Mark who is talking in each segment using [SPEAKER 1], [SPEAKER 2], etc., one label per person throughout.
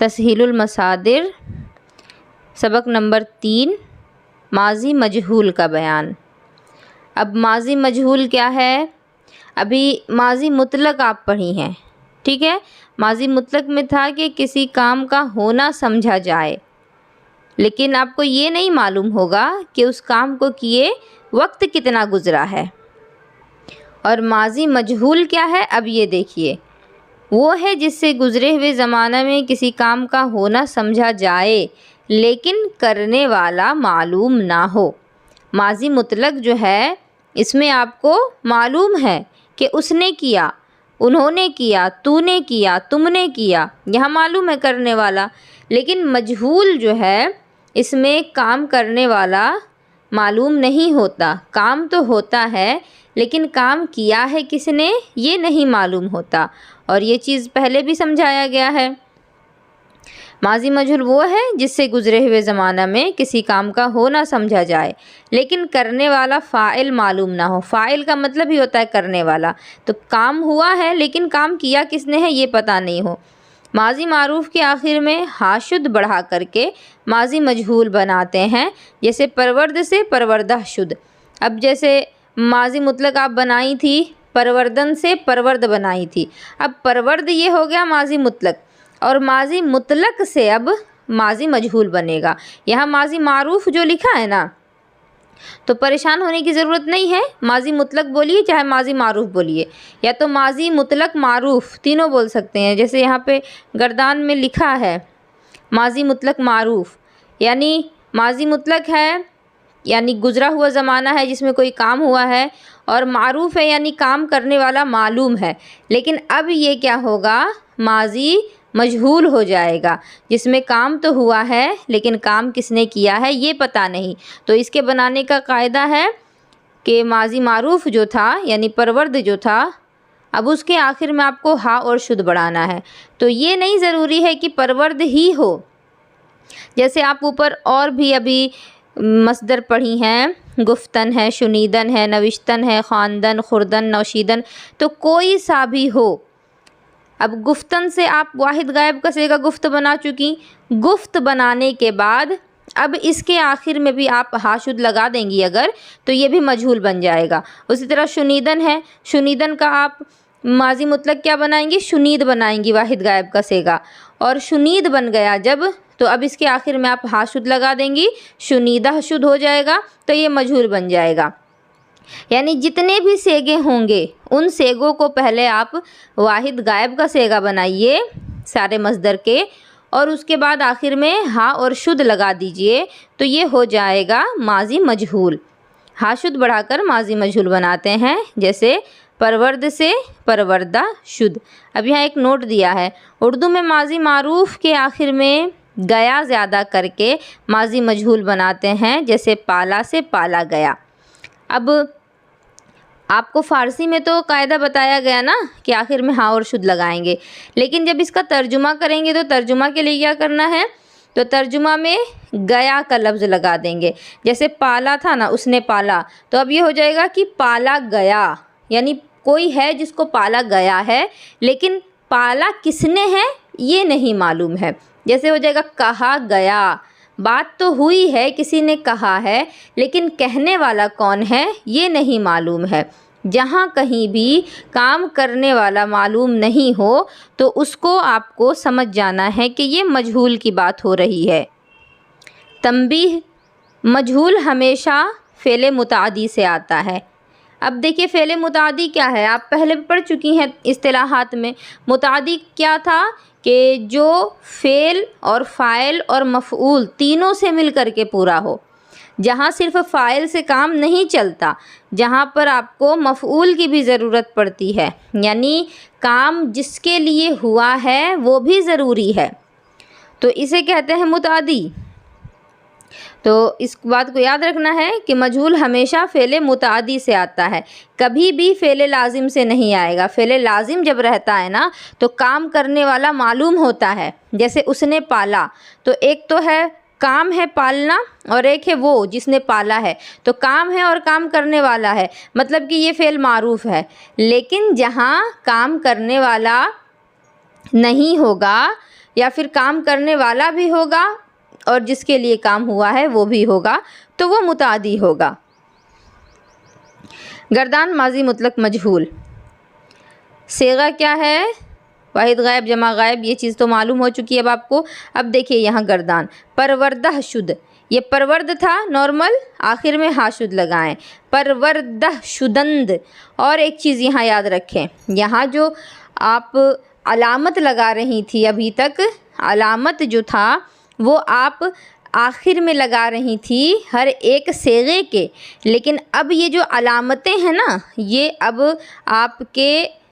[SPEAKER 1] तस्हीलुल मसादिर सबक नंबर 3 माज़ी मजहूल का बयान। अब माज़ी मजहूल क्या है? अभी माज़ी मुतलक आप पढ़ी हैं, ठीक है। माज़ी मुतलक में था कि किसी काम का होना समझा जाए, लेकिन आपको ये नहीं मालूम होगा कि उस काम को किए वक्त कितना गुज़रा है। और माज़ी मजहूल क्या है? अब ये देखिए, वो है जिससे गुज़रे हुए ज़माना में किसी काम का होना समझा जाए लेकिन करने वाला मालूम ना हो। माज़ी मुतलक जो है, इसमें आपको मालूम है कि उसने किया, उन्होंने किया, तूने किया, तुमने किया, यहाँ मालूम है करने वाला। लेकिन मजहूल जो है, इसमें काम करने वाला मालूम नहीं होता। काम तो होता है लेकिन काम किया है किसने, ये नहीं मालूम होता। और ये चीज़ पहले भी समझाया गया है। माज़ी मजहूल वो है जिससे गुज़रे हुए ज़माना में किसी काम का होना समझा जाए लेकिन करने वाला फ़ाइल मालूम ना हो। फ़ाइल का मतलब ही होता है करने वाला। तो काम हुआ है लेकिन काम किया किसने है ये पता नहीं हो। माज़ी मारूफ़ के आखिर में हाशुद बढ़ा करके माज़ी मजहूल बनाते हैं, जैसे परवर्द से परवरदा शुद। अब जैसे माज़ी मुतलक आप बनाई थी, परवर्दन से परवर्द बनाई थी। अब परवर्द ये हो गया माज़ी मुतलक, और माज़ी मुतलक से अब माज़ी मजहूल बनेगा। यहाँ माज़ी मारूफ़ जो लिखा है ना, तो परेशान होने की ज़रूरत नहीं है। माज़ी मुतलक बोलिए चाहे माज़ी मारूफ़ बोलिए, या तो माज़ी मुतलक मारूफ़ तीनों बोल सकते हैं। जैसे यहाँ पे गर्दान में लिखा है माज़ी मुतलक मारूफ़, यानी माज़ी मुतलक है यानी गुज़रा हुआ ज़माना है जिसमें कोई काम हुआ है, और मारूफ़ है यानी काम करने वाला मालूम है। लेकिन अब ये क्या होगा, माज़ी मजहूल हो जाएगा, जिसमें काम तो हुआ है लेकिन काम किसने किया है ये पता नहीं। तो इसके बनाने का कायदा है कि माज़ी मारूफ़ जो था यानी परवर्द जो था, अब उसके आखिर में आपको हा और शुद बढ़ाना है। तो ये नहीं ज़रूरी है कि परवर्द ही हो। जैसे आप ऊपर और भी अभी मसदर पढ़ी हैं, गुफ्तन है, शुनीदन है, नविश्तन है, ख़ानदन, खुर्दन, नौशीदन, तो कोई सा भी हो। अब गुफ्तन से आप वाहिद गायब का सेगा गुफ्त बना चुकी। गुफ्त बनाने के बाद अब इसके आखिर में भी आप हाशुद लगा देंगी अगर, तो ये भी मजहूल बन जाएगा। उसी तरह शुनीदन है, शुनीदन का आप माज़ी मुतलक क्या बनाएंगी, शुनीद बनाएंगी वाहिद गायब का सेगा, और शुनीद बन गया जब, तो अब इसके आखिर में आप हाशुद लगा देंगी, शुनीदा शुद हो जाएगा, तो ये मजहूल बन जाएगा। यानी जितने भी सेगे होंगे उन सेगों को पहले आप वाहिद गायब का सेगा बनाइए सारे मसदर के, और उसके बाद आखिर में हा और शुद लगा दीजिए, तो ये हो जाएगा माज़ी मजहूल। हा शुद बढ़ाकर माज़ी मजहूल बनाते हैं, जैसे परवर्द से परवरदा शुद। अब यहाँ एक नोट दिया है, उर्दू में माज़ी मारूफ़ के आखिर में गया ज़्यादा करके माज़ी मजहूल बनाते हैं, जैसे पाला से पाला गया। अब आपको फ़ारसी में तो कायदा बताया गया ना कि आखिर में हा और शुद लगाएंगे, लेकिन जब इसका तर्जुमा करेंगे तो तर्जुमा के लिए क्या करना है, तो तर्जुमा में गया का लफ्ज़ लगा देंगे। जैसे पाला था ना, उसने पाला, तो अब ये हो जाएगा कि पाला गया, यानी कोई है जिसको पाला गया है लेकिन पाला किसने है ये नहीं मालूम है। जैसे हो जाएगा कहा गया, बात तो हुई है, किसी ने कहा है, लेकिन कहने वाला कौन है ये नहीं मालूम है। जहाँ कहीं भी काम करने वाला मालूम नहीं हो तो उसको आपको समझ जाना है कि ये मजहूल की बात हो रही है। तंबीह, मजहूल हमेशा फ़ेले मुतादी से आता है। अब देखिए फ़ेले मुतादी क्या है, आप पहले पढ़ चुकी हैं इस्तिलाहात में। मुतादी क्या था कि जो फ़ेल और फ़ाइल और मफ़ऊल तीनों से मिल कर के पूरा हो। जहाँ सिर्फ फ़ाइल से काम नहीं चलता, जहाँ पर आपको मफ़ऊल की भी ज़रूरत पड़ती है, यानी काम जिसके लिए हुआ है वो भी ज़रूरी है, तो इसे कहते हैं मुतादी। तो इस बात को याद रखना है कि मजहूल हमेशा फ़ेले मुतादी से आता है, कभी भी फ़ेले लाजिम से नहीं आएगा। फ़ेले लाजिम जब रहता है ना तो काम करने वाला मालूम होता है। जैसे उसने पाला, तो एक तो है काम है पालना और एक है वो जिसने पाला है, तो काम है और काम करने वाला है, मतलब कि ये फ़ेल मारूफ़ है। लेकिन जहाँ काम करने वाला नहीं होगा या फिर काम करने वाला भी होगा और जिसके लिए काम हुआ है वो भी होगा, तो वो मुतादी होगा। गर्दान माजी मुतलक मजहूल, सेगा क्या है? वाहिद गायब जमा गायब, ये चीज़ तो मालूम हो चुकी है अब आपको। अब देखिए यहाँ गर्दान परवरदह शुद, ये परवर्द था नॉर्मल, आखिर में हाशुद लगाएं, परवरदह शुदंद। और एक चीज़ यहाँ याद रखें, यहाँ जो आप अलामत लगा रही थी अभी तक, अलामत जो था वो आप आखिर में लगा रही थी हर एक सेगे के, लेकिन अब ये जो अलामतें हैं ना, ये अब आपके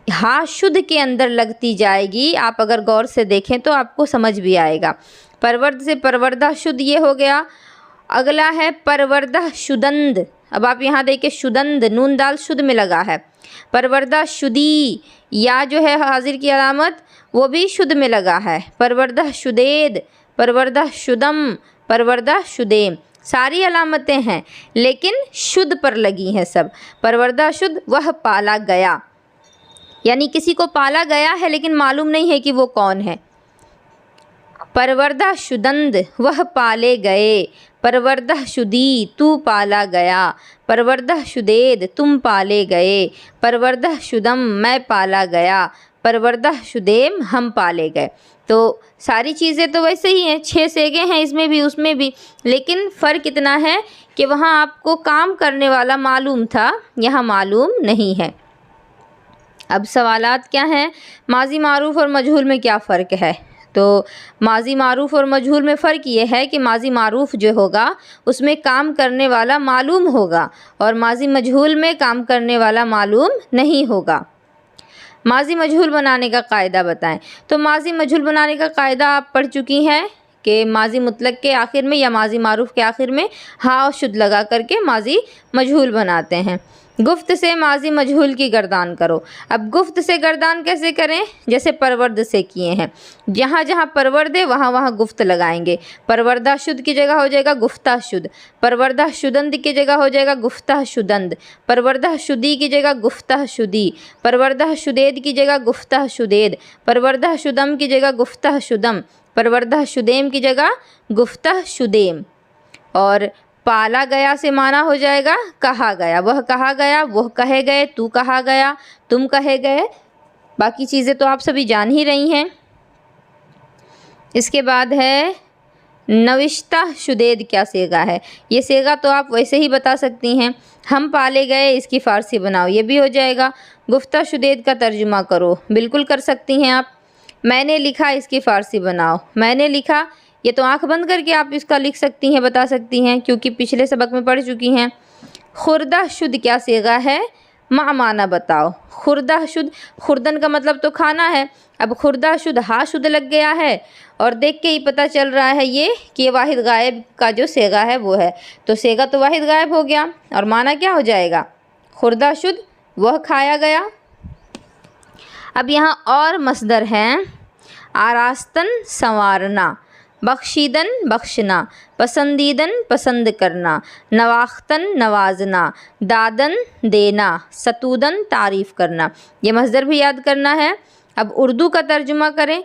[SPEAKER 1] हाशुद के अंदर लगती जाएगी। आप अगर गौर से देखें तो आपको समझ भी आएगा। परवर्द से परवर्दा शुद्ध ये हो गया। अगला है परवर्दा शुदंद। अब आप यहाँ देखिए शुदंद, नून दाल शुद्ध में लगा है। परवर्दा शुदी, या जो है हाजिर की अलामत वो भी शुद्ध में लगा है। परवर्दा शुदेद, परवर्दा शुदम, परवर्दा शुदेम, सारी अलामतें हैं लेकिन शुद्ध पर लगी हैं सब। परवर्दा शुद्ध, वह पाला गया, यानी किसी को पाला गया है लेकिन मालूम नहीं है कि वो कौन है। परवर्दा शुदंद, वह पाले गए। परवर्दा शुदी, तू पाला गया। परवर्दा शुदेद, तुम पाले गए। परवर्दा शुदम, मैं पाला गया। परवर्दा शुदेम, हम पाले गए। तो सारी चीज़ें तो वैसे ही हैं, 6 सेगे हैं इसमें भी उसमें भी, लेकिन फ़र्क इतना है कि वहाँ आपको काम करने वाला मालूम था, यहाँ मालूम नहीं है। अब सवालात क्या हैं? माजी मारूफ़ और मजहूल में क्या फ़र्क है? तो माजी मारूफ़ और मजहूल में फ़र्क ये है कि माजी मारूफ़ जो होगा उसमें काम करने वाला मालूम होगा और माजी मजहूल में काम करने वाला मालूम नहीं होगा। माजी मजहूल बनाने का कायदा बताएं। तो माजी मजहूल बनाने का कायदा आप पढ़ चुकी हैं कि माजी मुतलक के आखिर में या माजी मारूफ़ के आखिर में हा और शुद्ध लगा करके माजी मजहूल बनाते हैं। गुफ्त से माजी मजहूल की गर्दान करो। अब गुफ्त से गर्दान कैसे करें? जैसे परवर्द से किए हैं, जहाँ जहाँ परवर्द है वहाँ वहाँ गुफ्त लगाएंगे। परवर्दा शुद्ध की जगह हो जाएगा गुफ्ता शुद्ध, परवर्दा शुदंद की जगह हो जाएगा गुफ्ता शुदंद, परवर्दा शुदी की जगह गुफ्ता शुदी, परवर्दा शुदेद की जगह गुफ्ता शुदेद, परवर्दा शुदम की जगह गुफ्ता शुदम, परवर्दा शुदेम की जगह गुफ्ता शुदेम। और पाला गया से माना हो जाएगा कहा गया, वह कहा गया, वह कहे गए, तू कहा गया, तुम कहे गए। बाकी चीज़ें तो आप सभी जान ही रही हैं। इसके बाद है नविश्ता शुदेद, क्या सेगा है? ये सेगा तो आप वैसे ही बता सकती हैं। हम पाले गए, इसकी फ़ारसी बनाओ, ये भी हो जाएगा। गुफ्ता शुदेद का तर्जुमा करो, बिल्कुल कर सकती हैं आप। मैंने लिखा, इसकी फ़ारसी बनाओ। मैंने लिखा, ये तो आंख बंद करके आप इसका लिख सकती हैं, बता सकती हैं, क्योंकि पिछले सबक में पढ़ चुकी हैं। खुर्दा शुद्ध क्या सेगा है? माना बताओ। खुर्दा शुद्ध, खुर्दन का मतलब तो खाना है। अब खुर्दा शुद्ध, हा शुद्ध लग गया है और देख के ही पता चल रहा है ये कि ये वाहिद गायब का जो सेगा है वो है, तो सेगा तो वाहिद गायब हो गया और माना क्या हो जाएगा? खुर्दा शुद्ध, वह खाया गया। अब यहाँ और मसदर हैं। आरास्तन संवारना, बख्शीदन बख्शना, पसंदीदन पसंद करना, नवाख्तन नवाजना, दादन देना, सतूदन तारीफ़ करना। ये मसदर भी याद करना है। अब उर्दू का तर्जुमा करें,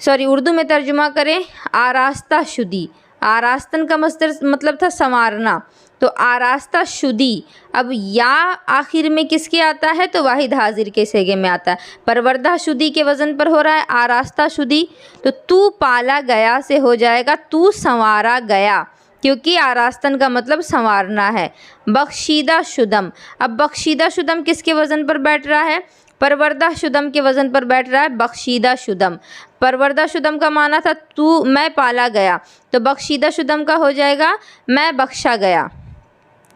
[SPEAKER 1] उर्दू में तर्जुमा करें। आरास्ता शुदी, आरास्तन का मसदर मतलब था संवारना, तो आरास्ता शुदी। अब या आखिर में किसके आता है? तो वाहिद हाजिर के सेगे में आता है। परवर्दा शुदी के वज़न पर हो रहा है आरास्ता शुदी, तो तू पाला गया से हो जाएगा तू संवारा गया, क्योंकि आरास्तन का मतलब संवारना है। बख्शीदा शुदम, अब बख्शीदा शुदम किसके वज़न पर बैठ रहा है? परवर्दा शुदम के वज़न पर बैठ रहा है बख्शीदा शुदम। परवर्दा शुदम का माना था तू, मैं पाला गया, तो बख्शीदा शुदम का हो जाएगा मैं बख्शा गया।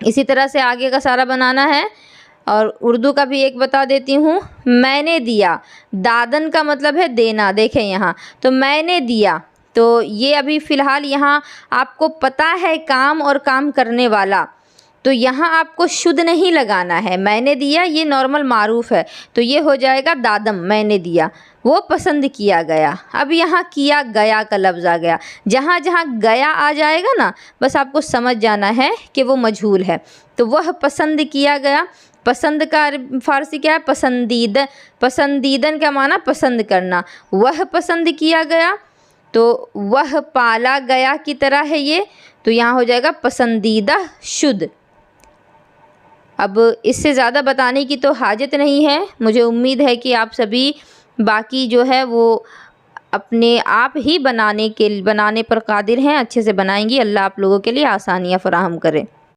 [SPEAKER 1] इसी तरह से आगे का सारा बनाना है। और उर्दू का भी एक बता देती हूँ। मैंने दिया, दादन का मतलब है देना, देखें यहाँ, तो मैंने दिया, तो ये अभी फ़िलहाल यहाँ आपको पता है काम और काम करने वाला, तो यहाँ आपको शुद्ध नहीं लगाना है। मैंने दिया ये नॉर्मल मारूफ़ है, तो ये हो जाएगा दादम, मैंने दिया, वो पसंद किया गया। अब यहाँ किया गया का लफ्ज़ आ गया। जहाँ जहाँ गया आ जाएगा ना, बस आपको समझ जाना है कि वो मजहूल है। तो वह पसंद किया गया, पसंद का फ़ारसी क्या है? पसंदीद। पसंदीदन का माना पसंद करना। वह पसंद किया गया, तो वह पाला गया की तरह है ये, तो यहाँ हो जाएगा पसंदीदा शुद्ध। अब इससे ज़्यादा बताने की तो हाजत नहीं है। मुझे उम्मीद है कि आप सभी बाकी जो है वो अपने आप ही बनाने पर कादिर हैं, अच्छे से बनाएंगी। अल्लाह आप लोगों के लिए आसानियाँ फ़राहम करे।